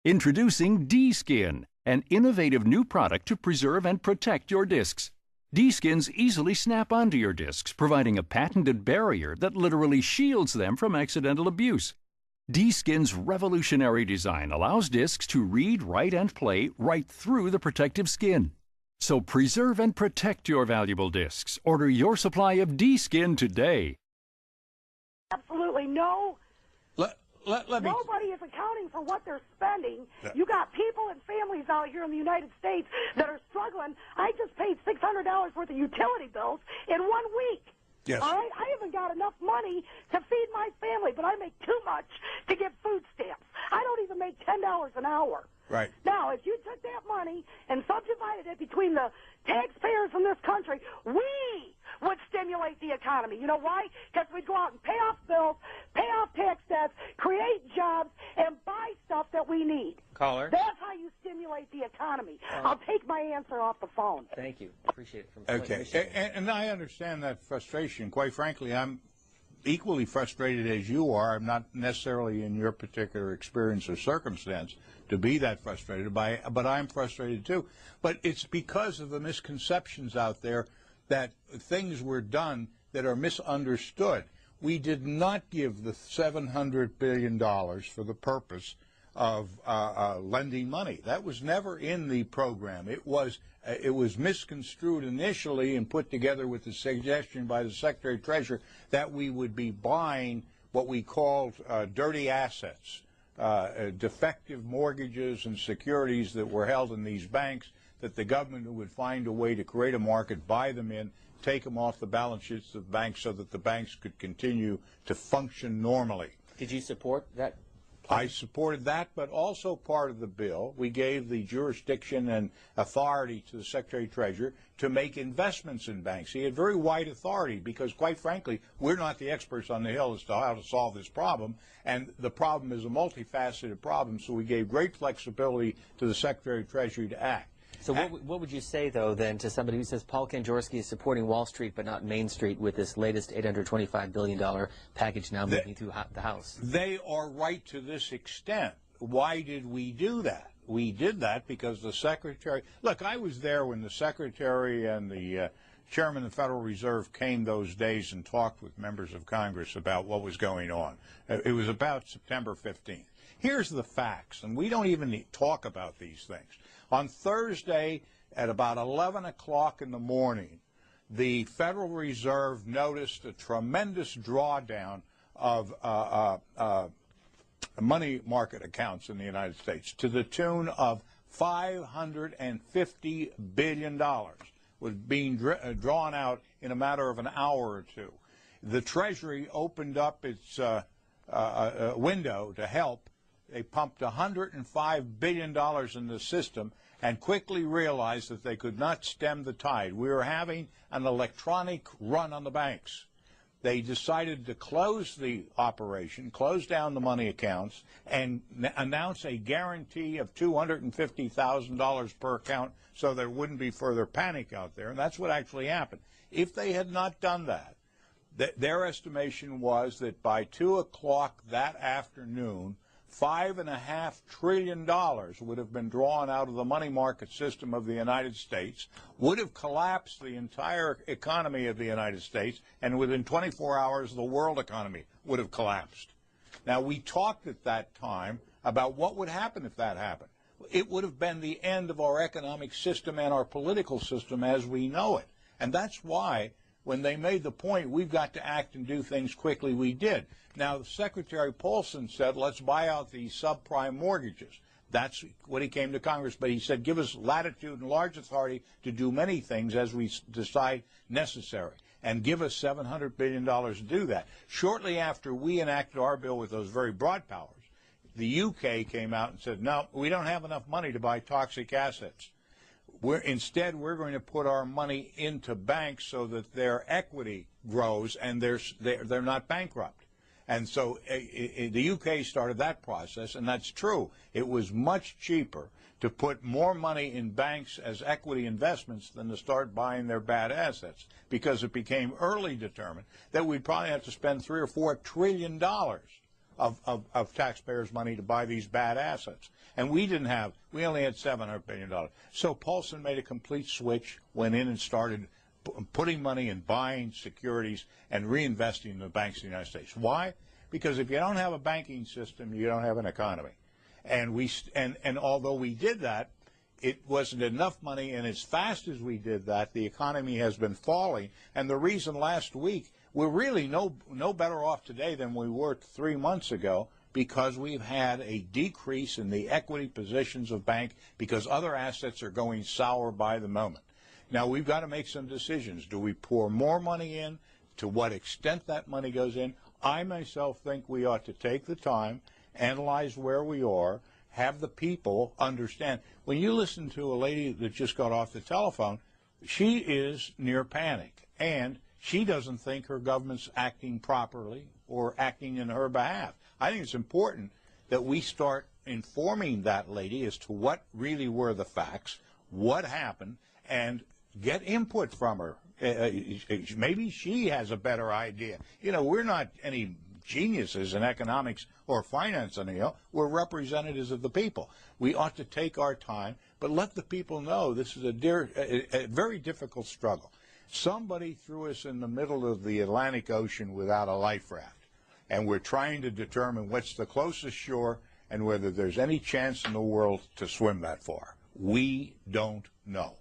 Introducing D-Skin, an innovative new product to preserve and protect your discs. D-Skins easily snap onto your discs, providing a patented barrier that literally shields them from accidental abuse. D-Skin's revolutionary design allows discs to read, write, and play right through the protective skin. So preserve and protect your valuable discs. Order your supply of D-Skin today. Absolutely no. Nobody is accounting for what they're spending. Yeah. You got people and families out here in the United States that are struggling. I just paid $600 worth of utility bills in 1 week. Yes. All right? I haven't got enough money to feed my family, but I make too much to get food stamps. I don't even make $10 an hour. Right. Now, if you took that money and subdivided it between the taxpayers in this country, we would stimulate the economy. You know why? Because we'd go out and pay off bills, pay off tax debts, create jobs, and buy stuff that we need. Caller. That's how you stimulate the economy. I'll take my answer off the phone. Thank you. Appreciate it. From okay. And I understand that frustration. Quite frankly, I'm equally frustrated as you are. I'm not necessarily in your particular experience or circumstance to be that frustrated by, but I'm frustrated too. But it's because of the misconceptions out there that things were done that are misunderstood. We did not give the $700 billion for the purpose of lending money. That was never in the program. It was misconstrued initially and put together with the suggestion by the Secretary of Treasury that we would be buying what we called dirty assets, defective mortgages and securities that were held in these banks, that the government would find a way to create a market, buy them in, take them off the balance sheets of banks so that the banks could continue to function normally. Did you support that? I supported that, but also part of the bill, we gave the jurisdiction and authority to the Secretary of Treasury to make investments in banks. He had very wide authority because, quite frankly, we're not the experts on the Hill as to how to solve this problem, and the problem is a multifaceted problem, so we gave great flexibility to the Secretary of Treasury to act. So what would you say, though, then, to somebody who says Paul Kanjorski is supporting Wall Street but not Main Street with this latest $825 billion package now moving through the House? They are right to this extent. Why did we do that? We did that because the Secretary... Look, I was there when the Secretary and the Chairman of the Federal Reserve came those days and talked with members of Congress about what was going on. It was about September 15th. Here's the facts, and we don't even talk about these things. On Thursday at about 11 o'clock in the morning, the Federal Reserve noticed a tremendous drawdown of money market accounts in the United States to the tune of $550 billion was being drawn out in a matter of an hour or two. The Treasury opened up its window to help. They pumped $105 billion in the system and quickly realized that they could not stem the tide. We were having an electronic run on the banks. They decided to close the operation, close down the money accounts, and announce a guarantee of $250,000 per account so there wouldn't be further panic out there. And that's what actually happened. If they had not done that, their estimation was that by 2 o'clock that afternoon, $5.5 trillion would have been drawn out of the money market system of the United States, would have collapsed the entire economy of the United States, and within 24 hours the world economy would have collapsed. Now, we talked at that time about what would happen if that happened. It would have been the end of our economic system and our political system as we know it. And that's why, when they made the point, we've got to act and do things quickly, we did. Now, Secretary Paulson said, let's buy out these subprime mortgages. That's what he came to Congress. But he said, give us latitude and large authority to do many things as we decide necessary, and give us $700 billion to do that. Shortly after we enacted our bill with those very broad powers, the UK came out and said, no, we don't have enough money to buy toxic assets. Instead, we're going to put our money into banks so that their equity grows and they're not bankrupt. And so the UK started that process, and that's true. It was much cheaper to put more money in banks as equity investments than to start buying their bad assets, because it became early determined that we'd probably have to spend $3 or $4 trillion of taxpayers' money to buy these bad assets. And we only had $700 billion. So Paulson made a complete switch, went in and started putting money in buying securities and reinvesting in the banks of the United States. Why? Because if you don't have a banking system, you don't have an economy. And although we did that, it wasn't enough money, and as fast as we did that, the economy has been falling. And the reason last week, we're really no better off today than we were 3 months ago, because we've had a decrease in the equity positions of bank because other assets are going sour by the moment. Now, we've got to make some decisions. Do we pour more money in? To what extent that money goes in? I myself think we ought to take the time, analyze where we are, have the people understand. When you listen to a lady that just got off the telephone, she is near panic, and she doesn't think her government's acting properly or acting in her behalf. I think it's important that we start informing that lady as to what really were the facts, what happened, and get input from her. Maybe she has a better idea. You know, we're not any geniuses in economics or finance, we're representatives of the people. We ought to take our time, but let the people know this is a very difficult struggle. Somebody threw us in the middle of the Atlantic Ocean without a life raft, and we're trying to determine what's the closest shore and whether there's any chance in the world to swim that far. We don't know.